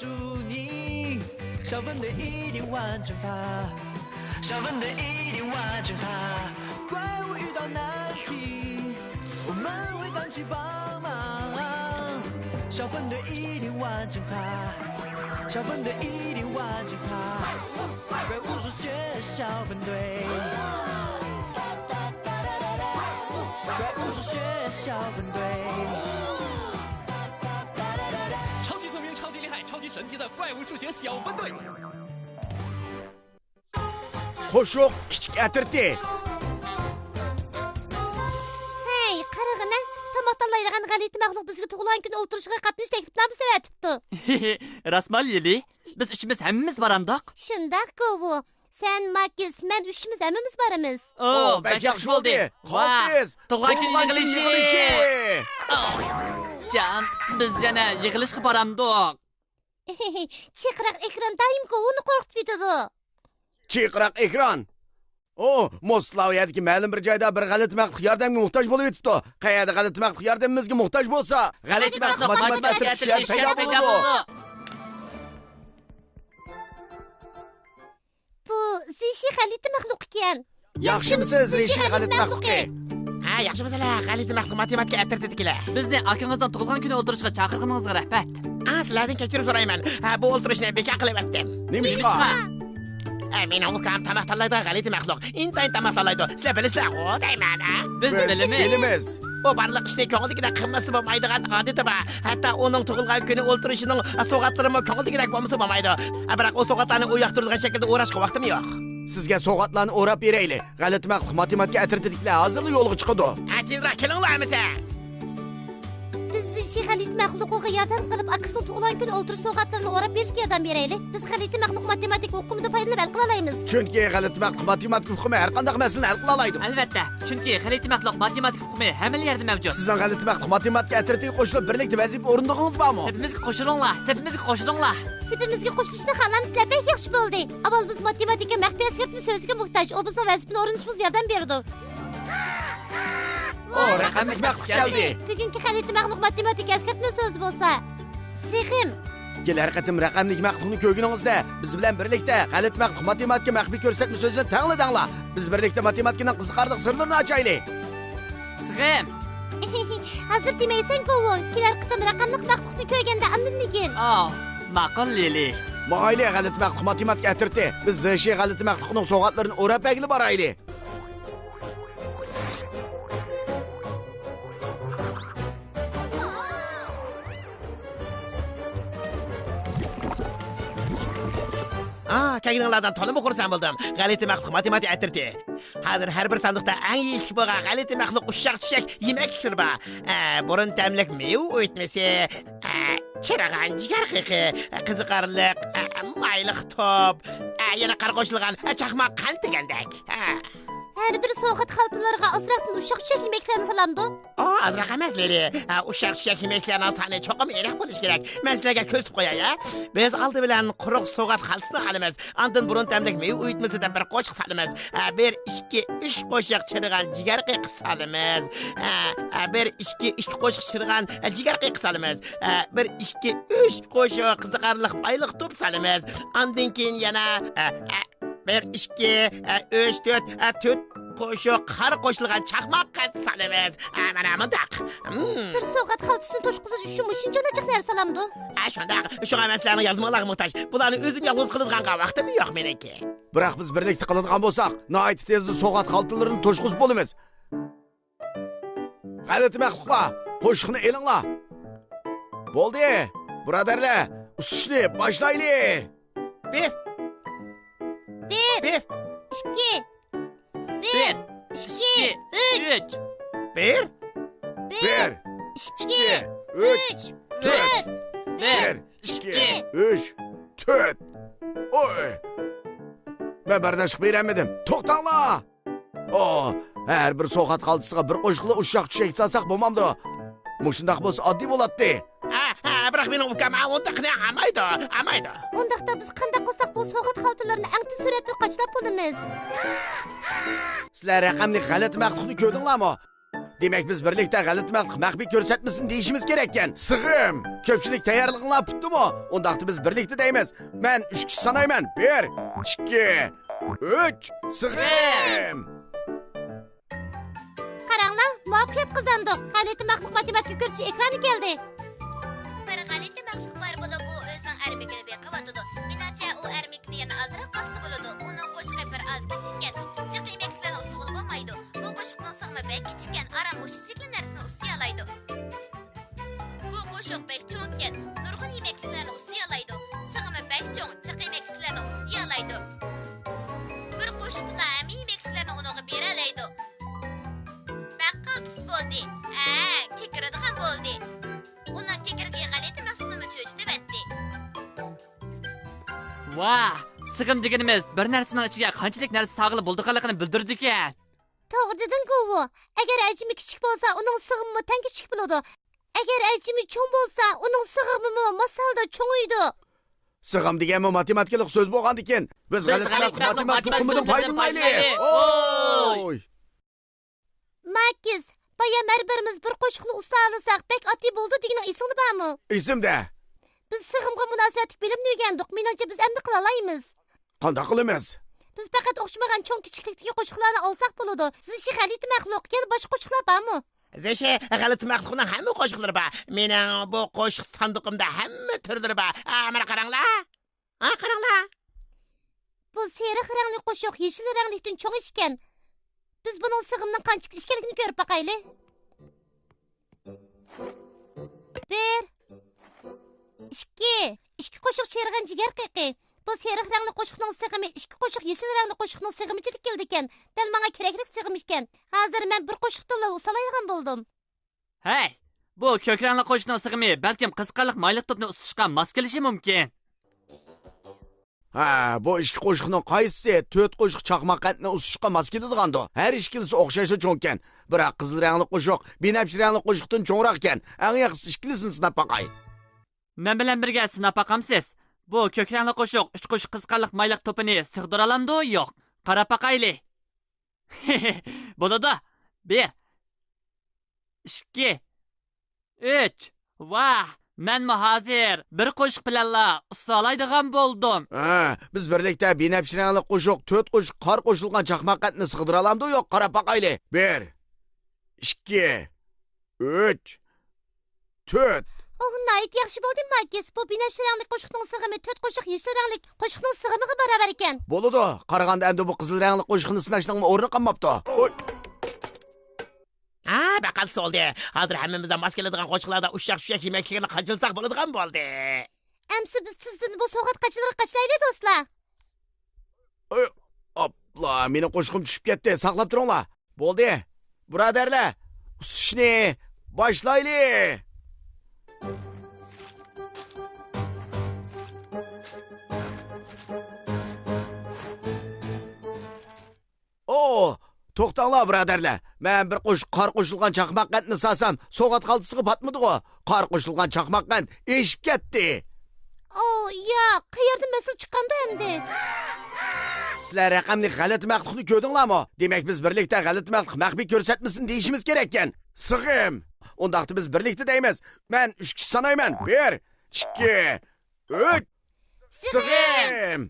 祝你，小分队一定完成它，小分队一定完成它。怪物遇到难题，我们会荡起帮忙，小分队一定完成它，小分队一定完成它。怪物数学小分队，怪物数学小分队。神奇的怪物数学小分队。Qo'shiq kichik atirti. Hey, qarag'ana, tomoq tanlaydigan g'alati maxluq bizga tug'ilgan kun o'ltirishiga qatnash taklifnomasi beribdi. Rasmal Lili, biz uchimiz hammamiz baramdoq. Shundaq-ku bu. Sen, Makis, men uchimiz hammamiz boramiz. Bek yaxshi bo'ldi. Xo'p, tug'ilgan kun yig'ilishi. Jan, biz yana yig'ilishga baramdoq. Chiqraq ekran doim-ku uni qo'rqitib yetadi. Chiqraq ekran. Moslaviyadagi ma'lum bir joyda bir g'alati maxluq yordamga muhtoj bo'lib yetibdi. Qayerda g'alati maxluq yordamimizga muhtoj bo'lsa, g'alati maxluq matematika paydo bo'ladi. Bu Zishi g'alati maxluq ekan. Yaxshimisiz, Zishi g'alati maxluq? Ha, yaxshimisiz, g'alati maxluq matematika atirtdikilar. Bizni akangizdan tug'ilgan kuni o'ltirishga chaqirganingizga rahmat. Sizlardan kechirim so'rayman. Bu o'ltirishni bekor qilib o'tdim. Nimishqa? Men ukam tamoq tanlaydi, g'alati maxluq. Intayin tamoq tanlaydi. Sizlar bilasizlar-ku, deyman. Biz bilamiz. Bu barliq ishni ko'ngildagida qilmasi bo'lmaydigan odati bor. Hatto uning tug'ilgan kuni o'ltirishining so'g'atlarimi ko'ngildagidek bo'lmasa bo'lmaydi. Biroq o so'g'atlarni u yoqtiradigan shaklda o'rashga vaqtim yo'q. Sizga so'g'atlarni o'rab beraylik. G'alati maxluq matematika atirtdiklar hozir yo'lga chiqadi. Tezroq kelinglarmisa. Biz Zishi g'alati maxluqiga yordam qilib, akasining tug'ilgan kuni o'ltirish so'g'atlarini o'rab berishga yordam beraylik. Biz g'alati maxluq matematika o'qimida foydalanib hal qila olamiz. Chunki g'alati maxluq matematika o'qimi har qanday masalani hal qila oladi. Albatta, chunki g'alati maxluq matematika o'qimi hamma yerda mavjud. Sizning g'alati maxluq matematika atirtiga qo'shilib birlikda vazifa o'rindigingiz bormi? Sepimizga qo'shilinglar, sepimizga qo'shilinglar. Sepimizga qo'shilishni xohlamizlar, bek yaxshi bo'ldi. Avval biz matematika maxfiy askartma so'ziga muhtoj. O bizning vazifani o'rinishimizga yordam berdi. Raqamli maxluq keldi. Bugungi g'alati maxluq matematika askartma so'zi bo'lsa, sixim. Kelar qatim raqamli maxluqni ko'rganingizda biz bilan birlikda g'alati maxluq matematika maxfiy ko'rsatma so'zini tangladinglar. Biz birlikda matematikaning qiziqarli sirlarini ochaylik. Sixim. Hozir demaysan-ku, kelar qatim raqamli maxluqni ko'rganda andinligin. Ma'qul Lili. Mayli g'alati maxluq matematika atirti. Biz Zishi g'alati maxluqning so'g'atlarini o'rab egilib boraylik. Kaginlardan to'lib xursand bo'ldim. G'alati maxluq matematika atirti. Hozir har bir sandiqda eng yeyishli bo'lgan g'alati maxluq ushaq-tushak yemak pishirba. Burun tamlik meva o'tmasi, chirag'an jigar qiqi, qiziqarliq, mayliq top, yana qarqoshilgan chaqmoq qand degandek. Her bir soğuk xaltalarga azraqdan ushaq-tushak yemeklerini salamdı. Azraq emaslar. Ushaq-tushak yemeklarning soni cho'qim aniq bo'lish kerak. Men sizlarga ko'rsatib qo'yay. Biz oldi bilan quruq so'g'at xaltasini olamiz. Ondan burun tamlik meva o'yitmasida bir qo'shiq solamiz. Bir 2-3 qo'shiq chirg'an jigar qiq solamiz. Bir 2-3 qo'shiq chirg'an jigar qiq solamiz. Bir 2-3 qo'shiq qiziqarliq mayliq top solamiz. Ondan keyin yana bir 2-3-4 qo'shiq qar qo'shilgan chaqmoq qand solamiz. Mana bundaq. Bir so'g'at xaltasini to'shqizish uchun shunchalik narsa salamdi. Shundaq. Shu emaslarning yordamiga muhtoj. Bularni o'zim yolg'iz qiladigan vaqtim yo'q meniki. Biroq biz birlikda qiladigan bo'lsak, nihoyat tezda so'g'at xaltalarini to'shqizib bo'lamiz. G'alati maxluqlar, qo'shiqni elinglar. Bo'ldi, birodarlar, usishni boshlaylik. Bir 2 1 2 3 1 1 2 3 4 1 2 3 4 Oy! Ben bardaşıq verəmədim. Toxtanglar! Hər bir soğat xaltısıga bir qoşuqlu uşaq düşək salsaq bo'lmamdi. Mushundaq bo'lsa oddiy bo'ladi. Biroq mening ukam undaqni amaydi. Undaqda biz qanday qilsak bu so'g'at xaltalarini eng tez suratda qachlab bo'lamiz. Sizlar raqamli g'alati maxluqni ko'rdinglarmi? Demek biz birlikte g'alati maxfiy ko'rsatmasin deyishimiz kerak ekan. Sig'im, ko'pchilik tayyorlig'ini olibdimi? Undaqda biz birlikte deymiz. Men 3 kishi sanayman. 1, 2, 3, sig'im. Qaranglar, muvaffaqiyat qozondik. G'alati maxluq matematika ko'rsatkich ekrani keldi. Bir g'alati maxluq bor bo'lib, bu o'zining armikini beqiyotidi. Menimcha, u armikni yana ozroq qilsa bo'ladi. Uning qo'shiqi bir oz kichikkan. Chiqimeklarni usul bo'lmaydi. Bu qo'shiqning sig'imi bek kichikkan, aram mushikli narsani usiyalaydi. Bu qo'shiq bek cho'nkan, nurg'un yemeklarni usiyalaydi. Sig'imi bek cho'ng, chiqimeklarni usiyalaydi. Bir qo'shiqla hamma yemeklarni unuga beralaydi. Baqqal tus bo'ldi. Kekiradigan bo'ldi. Uning kekirigi g'alati maxluqni cho'chitib etdi. Vah, sig'im deganimiz bir narsaning ichiga qanchalik narsa sog'ilib bo'ldiganligini bildirdi ekan. To'g'ri deding-ku. Agar hajmi kichik bo'lsa, uning sig'imi tan kichik bo'ladi. Agar hajmi cho'ng bo'lsa, uning sig'imi masalda cho'ngiydi. Sig'im deganmi matematikalik so'z bo'lgan ekan. Biz g'alati matematik tuxumidan foydalanaylik. Oy! Makiz, baya bir-birimiz bir qo'shiqni ustalasak, bek ati bo'ldi degan esingda bormi? Esimda. Biz sig'imga munosabatli bilimni o'rgandik. Menimcha biz endi qila olamiz. Qanday qilamiz? Biz faqat o'xshamagan cho'ng kichiklikdagi qo'shiqlarni olsak bo'ladi. Siz ishi g'alati maxluq, yana boshqa qo'shiqlar bormi? Zeshe g'alati maxluqning hamma qo'shiqlari bor. Mening bu qo'shiq sandiqimda hamma turlari bor. Mana qaranglar. Qaranglar. Bu sariq rangli qo'shiq yeshil ranglikdan cho'ng ekan. Biz buning sig'imning qanchalik ekanligini ko'rib boqaylik. 1, 2 qo'shiq cherg'an jigar qiqi. Bu sariq rangli qo'shiqning sig'imi 2 qo'shiq yeshil rangli qo'shiqning sig'imichilik keldi ekan. Dal menga kerakli sig'im ekan. Hozir men bir qo'shiqdan usalaydigan bo'ldim. Hey, bu ko'k rangli qo'shiqning sig'imi balkim qisqarliq mayliq to'pni ustishga mos kelishi mumkin. Bu ikki qo'shiqning qaysisi 4 qo'shiq chaqmoq qandni usishga mos keladigandu. Har ikkisi o'xshaysa cho'nkan. Biroq qizil rangli qo'shiq binafshi rangli qo'shiqdan cho'ngroq ekan. Eng yaxshisi ikkilisini sinab boqay. Men bilan birga sinab boqamsiz. Bu ko'k rangli qo'shiq 3 qo'shiq qisqarliq mayliq to'pini sig'dira olamdi yo'q? Qarab boqaylik. Bo'ladi. 1, 2, 3. Vah! Men hozir bir qo'shiq bilanla usalaydigan bo'ldim. Biz birlikda binafshi rangli qo'shiq 4 qo'shiq qor qo'shilgan chaqmoq qandni sig'dira olamdi yo'q? Qarab boqaylik. 1, 2, 3, 4. Nayt yaxshi bo'ldi Makiz. Bu binafshi rangli qo'shiqning sig'imi 4 qo'shiq yeshil rangli qo'shiqning sig'imiga barobar ekan. Bo'ladi. Qaraganda endi bu qizil rangli qo'shiqni sinashning o'rni qolmabdi. Oy. Baqqal soldi. Hozir hammamizdan mos keladigan qo'shiqlarda ushaq-shushaq yemekligini qachilsak bo'ladigan bo'ldi. Amsi biz sizdan bu so'g'at qachilaylik do'stlar. Opla, meni qo'shiqim tushib ketdi. Saqlab turinglar. Bo'ldi. Birodarlar, usishni boshlaylik. To'xtanglar birodarlar. Men bir qo'shiq qor qo'shilgan chaqmoq qandni salsam, so'g'at qaltisiga patmadi-ku. Qor qo'shilgan chaqmoq qand eshib ketdi. Ya, qayerdan masal chiqqanda endi? Sizlar raqamli g'alati maxluqni ko'rdinglarmi? Demak biz birlikda g'alati maxluq maxfiy ko'rsatmasin deyishimiz kerak ekan. Sig'im. Undaqda biz birlikda deymiz. Men 3 kishi sanayman. 1, 2, 3. Sig'im.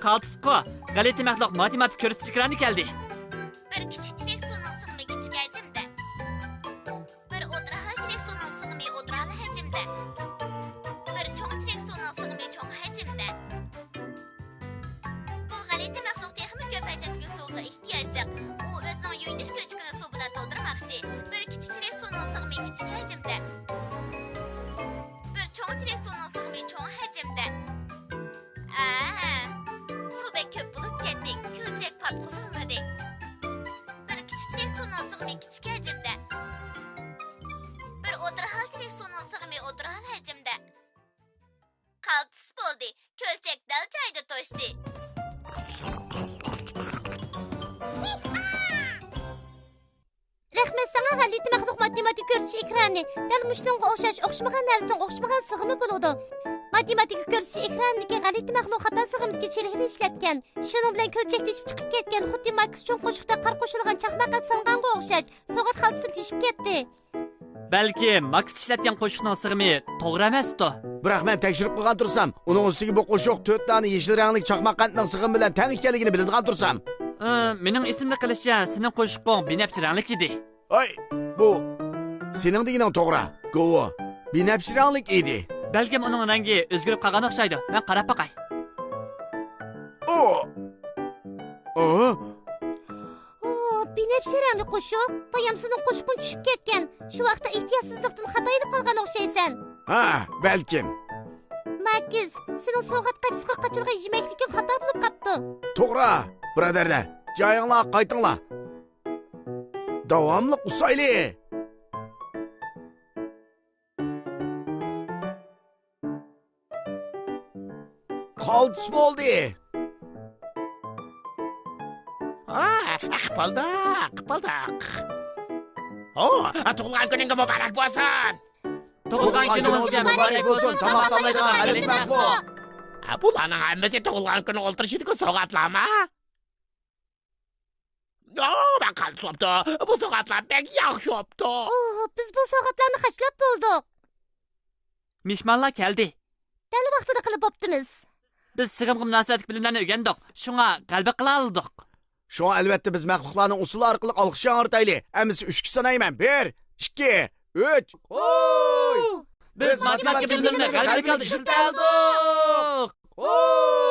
Qaltisqo, g'alati maxluq matematik ko'rsatish ekrani keldi. Bir kichikchilik suvning sig'imi kichik hajmda. Bir o'tirahajlik suvning sig'imi o'tirahli hajmda. Bir cho'ngchilik suvning sig'imi cho'ng hajmda. Bu g'alati maxluq texnik ko'p hajmdagi suvga ehtiyojli. U o'zining yuyinish ko'chkini suv bilan to'ldirmoqchi. Bir kichikchilik suvning sig'imi kichik hajmda. Bir cho'ngchilik suvning sig'imi cho'ng hajmda. Ko'p bo'lib ketdik. Ko'lchak patqizilmadi. Bir kichikchilik suvning sig'imi kichik hajmda. Bir o'tirahajlik suvning sig'imi o'tirahal hajmda. Qaltis bo'ldi. Ko'lchak dal joyda to'shdi. Rahmat sana g'alati maxluq matematik ko'rsatish ekrani. Dal mushunga o'xshash o'xshamagan narsaning o'xshamagan sig'imi bo'ladi. matematika ko'rsatish ekranidagi g'alati maxluq xato sig'imdagi chirikni ishlatgan. Shuning bilan ko'lchakdashib chiqib ketgan, xuddi Max cho'ng qo'shiqda qar qo'shilgan chaqmaqa sing'anga o'xshash. So'g'at xaltasini teshib ketdi. Balki Max ishlatgan qo'shiqning sig'imi to'g'ri emas-tu. Biroq men tekshirib qilgan tursam, uning ustidagi bu qo'shiq 4 dona yeshil rangli chaqmoq qandning sig'imi bilan teng ekanligini biladigan tursam. Mening esimda qilishcha, sening qo'shiqing binafshi ranglik edi. Ay, bu sening deganing to'g'ri. Go'vo. Binafshi ranglik edi. Balkim uning rangi o'zgarib qolgan o'xshaydi. Men qarab boqay. Binafshi rangli qo'shiq. Payamsining qo'shiqni tushib ketgan. Shu vaqtda ehtiyotsizlikdan xato qilib qolgan o'xshaysan. Ha, balkim. Max, sening so'g'at qatisqa qachilgan yemaklikka xato bo'lib qopti. To'g'ri, birodarlar. Joyinglar qaytinglar. Davomli usayli. Qaltis bo'ldi. Qipildiq. Tug'ilgan kuninga muborak bo'lsin. Tug'ilgan kuningizga muborak bo'lsin. Tamoqlaydigan g'alati maxluq. Bularning hammasi tug'ilgan kuni o'ltirishidagi so'g'atlarmi? Ben qaltis bo'pti. Bu so'g'atlar bek yaxshi bo'pti. Biz bu so'g'atlarni xachlab bo'ldik. Mehmonlar keldi. Dal vaqtida qilib bo'ptimiz. Biz sig'imga munosabatli bilimlarni o'rgandik. Shunga g'alaba qila oldik. Şuna albatta biz maxluqlarning usuli orqali olqishni o'rtayli. Amisi 3 sanayman. 1, 2, 3. Oy! Biz matematika bilimlarini g'alaba qilishni istaldik. Oy!